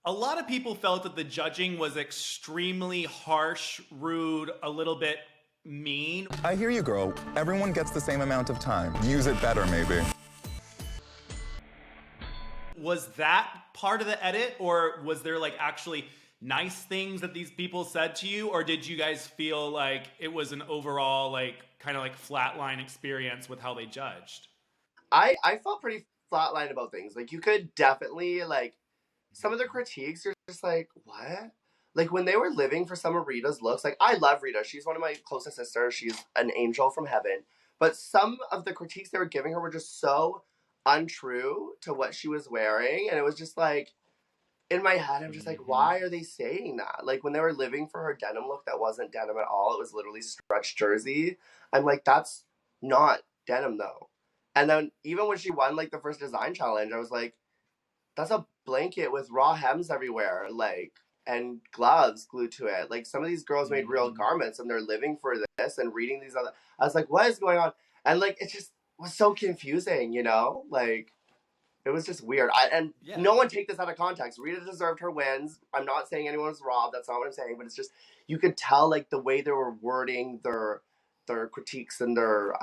A lot of people felt that the judging was extremely harsh, rude, a little bit mean. I hear you, girl. Everyone gets the same amount of time. Use it better, maybe. Was that part of the edit, or was there like actually nice things that these people said to you, or did you guys feel like it was an overall like kind of like flatline experience with how they judged? I felt pretty flatline about things. Like, you could definitely, like, some of the critiques, you're just like, what? Like, when they were living for some of Rita's looks, like, I love Rita. She's one of my closest sisters. She's an angel from heaven. But some of the critiques they were giving her were just so untrue to what she was wearing. And it was just like, in my head, I'm just like, why are they saying that? Like, when they were living for her denim look that wasn't denim at all, it was literally stretched jersey. I'm like, that's not denim, though. And then even when she won, like, the first design challenge, I was like, that's a blanket with raw hems everywhere, like, and gloves glued to it. Like, some of these girls made real garments, and they're living for this and reading these other. I was like, what is going on? And like, it just was so confusing, you know? Like, it was just weird. No one take this out of context. Rita deserved her wins. I'm not saying anyone was robbed. That's not what I'm saying. But it's just, you could tell, like, the way they were wording their critiques and their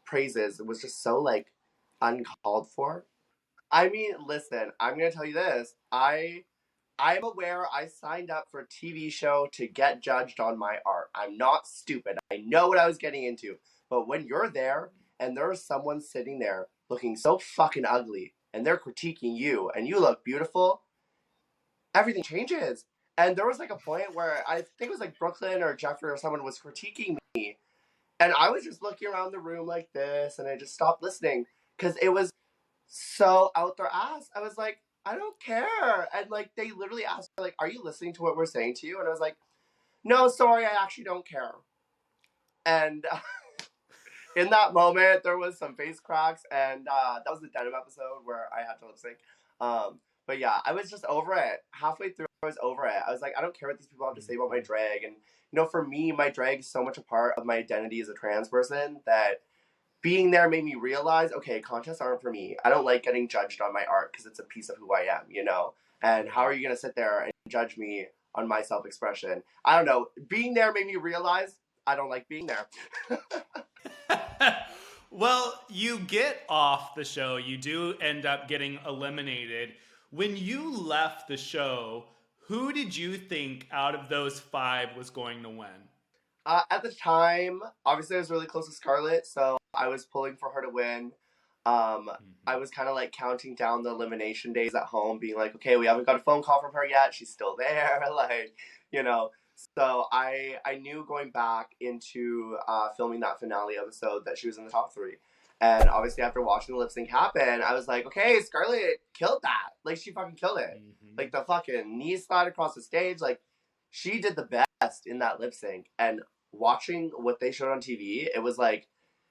praises. It was just so, like, uncalled for. I mean, listen, I'm going to tell you this. I'm aware I signed up for a TV show to get judged on my art. I'm not stupid. I know what I was getting into. But when you're there and there's someone sitting there looking so fucking ugly and they're critiquing you and you look beautiful, everything changes. And there was like a point where I think it was like Brooklyn or Jeffrey or someone was critiquing me. And I was just looking around the room like this and I just stopped listening because it was so out their ass. I was like, I don't care. And like, they literally asked me, like, are you listening to what we're saying to you? And I was like, no, sorry, I actually don't care. And in that moment, there was some face cracks, and that was the denim episode where I had to lip sync. But yeah, I was just over it. Halfway through, I was over it. I was like, I don't care what these people have to say about my drag. And, you know, for me, my drag is so much a part of my identity as a trans person that being there made me realize, okay, contests aren't for me. I don't like getting judged on my art because it's a piece of who I am, you know? And how are you going to sit there and judge me on my self-expression? I don't know. Being there made me realize I don't like being there. Well, you get off the show. You do end up getting eliminated. When you left the show, who did you think out of those 5 was going to win? At the time, obviously I was really close to Scarlett, so I was pulling for her to win. I was kind of like counting down the elimination days at home, being like, okay, we haven't got a phone call from her yet. She's still there. Like, you know. So I knew going back into filming that finale episode that she was in the top 3. And obviously after watching the lip sync happen, I was like, okay, Scarlett killed that. Like, she fucking killed it. Like, the fucking knee slide across the stage. Like, she did the best in that lip sync. And watching what they showed on TV, it was like,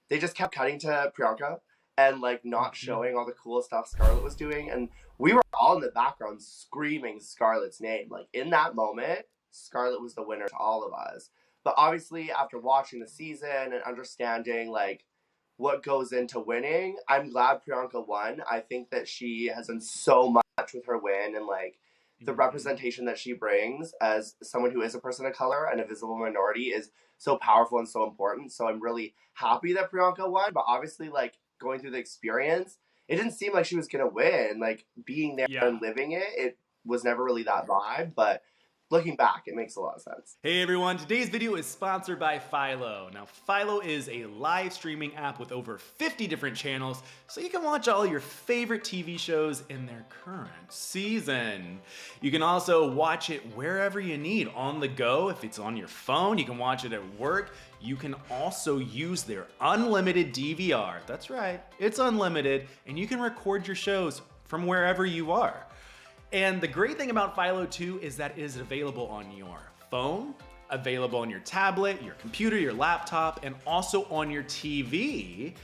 they just kept cutting to Priyanka and like not showing all the cool stuff Scarlett was doing. And we were all in the background screaming Scarlett's name. Like, in that moment, Scarlett was the winner to all of us. But obviously, after watching the season and understanding like what goes into winning, I'm glad Priyanka won. I think that she has done so much with her win, and like the representation that she brings as someone who is a person of color and a visible minority is so powerful and so important. So I'm really happy that Priyanka won. But obviously, like, going through the experience, it didn't seem like she was gonna win. Like, being there and living it, it was never really that vibe. But looking back, it makes a lot of sense. Hey everyone, today's video is sponsored by Philo. Now, Philo is a live streaming app with over 50 different channels, so you can watch all your favorite TV shows in their current season. You can also watch it wherever you need, on the go. If it's on your phone, you can watch it at work. You can also use their unlimited DVR. That's right, it's unlimited, and you can record your shows from wherever you are. And the great thing about Philo 2 is that it is available on your phone, available on your tablet, your computer, your laptop, and also on your TV,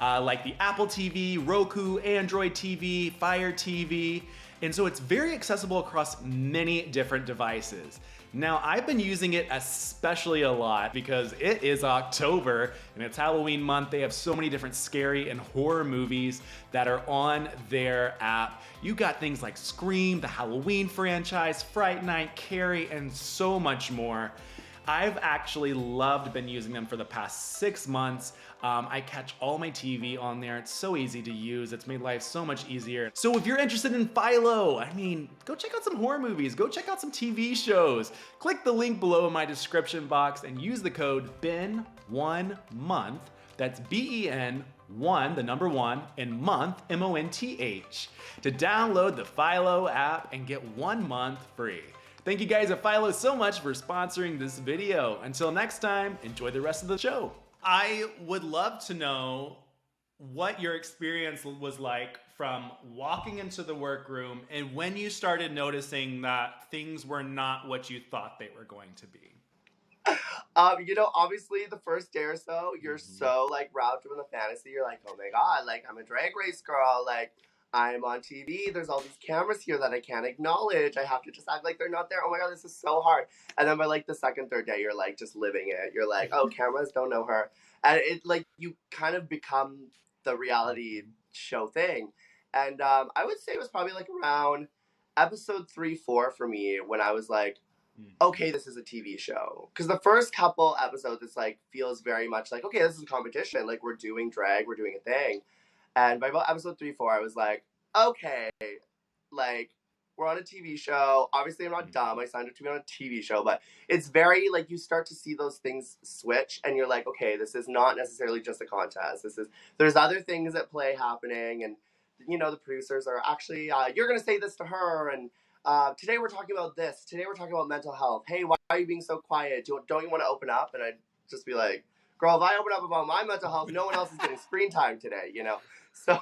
like the Apple TV, Roku, Android TV, Fire TV. And so it's very accessible across many different devices. Now, I've been using it especially a lot because it is October and it's Halloween month. They have so many different scary and horror movies that are on their app. You got things like Scream, the Halloween franchise, Fright Night, Carrie, and so much more. I've actually been using them for the past 6 months. I catch all my TV on there. It's so easy to use. It's made life so much easier. So if you're interested in Philo, go check out some horror movies. Go check out some TV shows. Click the link below in my description box and use the code BEN1MONTH. That's BEN 1, the number 1, and month, MONTH, to download the Philo app and get 1 month free. Thank you guys at Philo so much for sponsoring this video. Until next time, enjoy the rest of the show. I would love to know what your experience was like from walking into the workroom and when you started noticing that things were not what you thought they were going to be. Obviously the first day or so, you're so like wrapped up in the fantasy. You're like, oh my god, like I'm a drag race girl, like I'm on TV, there's all these cameras here that I can't acknowledge. I have to just act like they're not there. Oh my god, this is so hard. And then by like the second, third day, you're like just living it. You're like, oh, cameras don't know her. And it like you kind of become the reality show thing. And I would say it was probably like around episode 3, 4 for me when I was like, okay, this is a TV show. Because the first couple episodes, it's like feels very much like, okay, this is a competition. Like we're doing drag, we're doing a thing. And by about episode 3, 4, I was like, okay, like, we're on a TV show. Obviously, I'm not dumb. I signed up to be on a TV show. But it's very, like, you start to see those things switch. And you're like, okay, this is not necessarily just a contest. There's other things at play happening. And, the producers are actually, you're going to say this to her. And today we're talking about this. Today we're talking about mental health. Hey, why are you being so quiet? Don't you want to open up? And I'd just be like, girl, if I open up about my mental health, no one else is getting screen time today, So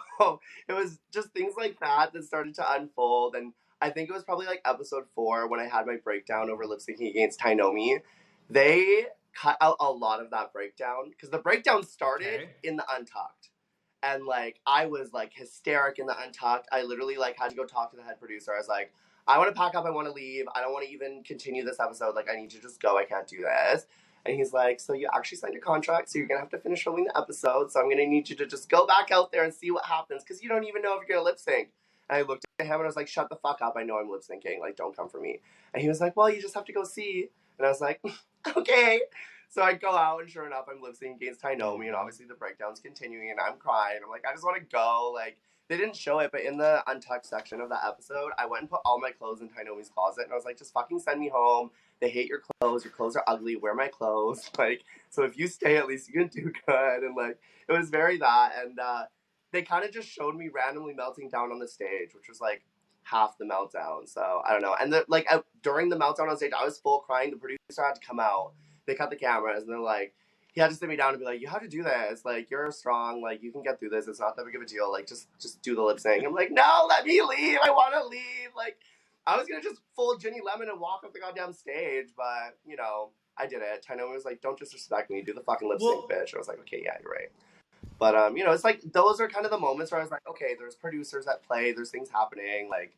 it was just things like that started to unfold. And I think it was probably like episode 4 when I had my breakdown over lip syncing against Tainomi. They cut out a lot of that breakdown because the breakdown started in the Untucked. And like I was like hysteric in the Untucked. I literally like had to go talk to the head producer. I was like, I want to pack up. I want to leave. I don't want to even continue this episode. Like I need to just go. I can't do this. And he's like, so you actually signed a contract, so you're going to have to finish filming the episode, so I'm going to need you to just go back out there and see what happens, because you don't even know if you're going to lip sync. And I looked at him and I was like, shut the fuck up, I know I'm lip syncing, like, don't come for me. And he was like, well, you just have to go see. And I was like, okay. So I go out, and sure enough, I'm lip syncing against Tainomi, and obviously the breakdown's continuing, and I'm crying. I'm like, I just want to go, like, they didn't show it, but in the Untucked section of that episode, I went and put all my clothes in Tainomi's closet, and I was like, just fucking send me home. They hate your clothes are ugly, wear my clothes, like, so if you stay, at least you can do good, and, like, it was very that, and, they kind of just showed me randomly melting down on the stage, which was, like, half the meltdown, so, I don't know, and, during the meltdown on stage, I was full crying, the producer had to come out, they cut the cameras, and they're like, he had to sit me down and be like, you have to do this, like, you're strong, like, you can get through this, it's not that big of a deal, like, just do the lip sync. I'm like, no, let me leave, I want to leave, like, I was gonna just full Ginny Lemon and walk up the goddamn stage, but, I did it. Tainomi was like, don't disrespect me, do the fucking lip sync, bitch. I was like, okay, yeah, you're right. But, it's like, those are kind of the moments where I was like, okay, there's producers at play, there's things happening, like,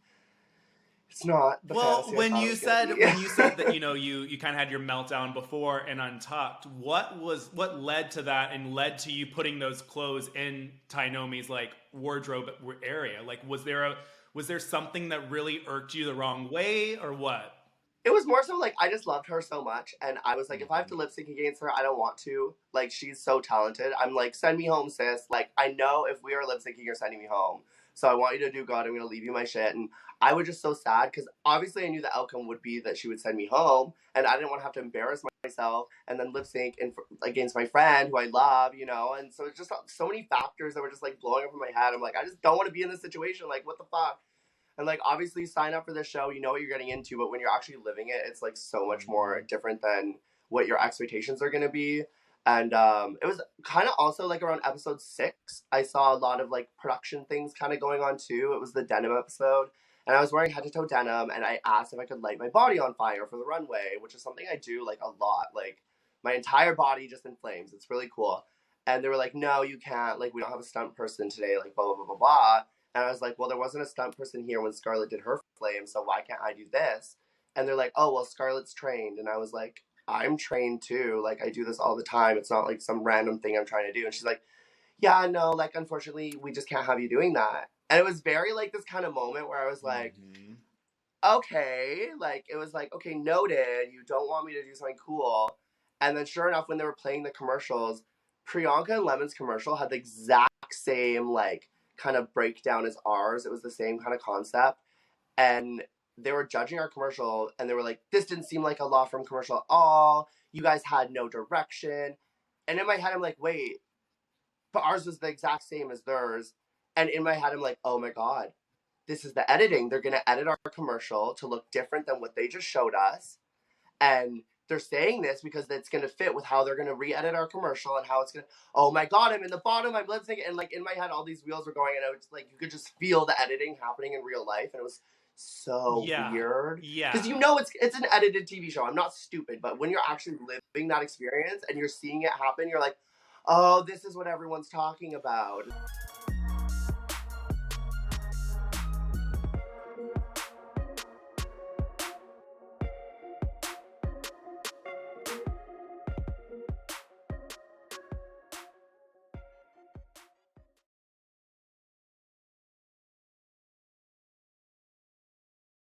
it's not the fantasy when I you thought it was when you said that you kind of had your meltdown before and Untucked, what led to that and led to you putting those clothes in Tainomi's like wardrobe area? Like was there something that really irked you the wrong way or what? It was more so like I just loved her so much, and I was like, if I have to lip sync against her, I don't want to. Like she's so talented. I'm like, send me home, sis. Like I know if we are lip syncing, you're sending me home. So I want you to do good. I'm gonna leave you my shit. And I was just so sad because obviously I knew the outcome would be that she would send me home, and I didn't want to have to embarrass myself and then lip sync against my friend who I love, And so it's just so many factors that were just like blowing up in my head. I'm like, I just don't want to be in this situation. Like, what the fuck? And like, obviously, you sign up for this show, you know what you're getting into, but when you're actually living it, it's like so much more different than what your expectations are gonna be. And it was kind of also like around episode 6, I saw a lot of like production things kind of going on too. It was the denim episode, and I was wearing head to toe denim, and I asked if I could light my body on fire for the runway, which is something I do like a lot. Like my entire body just in flames. It's really cool. And they were like, no, you can't. Like we don't have a stunt person today. Like blah blah blah blah blah. And I was like, well, there wasn't a stunt person here when Scarlett did her flame, so why can't I do this? And they're like, oh, well, Scarlett's trained. And I was like, I'm trained too. Like, I do this all the time. It's not like some random thing I'm trying to do. And she's like, yeah, no, like, unfortunately, we just can't have you doing that. And it was very, like, this kind of moment where I was like, okay. Like, it was like, okay, noted. You don't want me to do something cool. And then sure enough, when they were playing the commercials, Priyanka and Lemon's commercial had the exact same, like, kind of breakdown as ours. It was the same kind of concept. And they were judging our commercial, and they were like, this didn't seem like a law firm commercial at all. You guys had no direction. And in my head, I'm like, wait, but ours was the exact same as theirs. And in my head, I'm like, oh my God, this is the editing. They're going to edit our commercial to look different than what they just showed us. And they're saying this because it's going to fit with how they're going to re-edit our commercial and how it's going to, oh my God, I'm in the bottom, I'm lip syncing. And like in my head, all these wheels were going, and I was like, you could just feel the editing happening in real life. And it was so weird. Yeah. Because you know it's an edited TV show. I'm not stupid, but when you're actually living that experience and you're seeing it happen, you're like, oh, this is what everyone's talking about.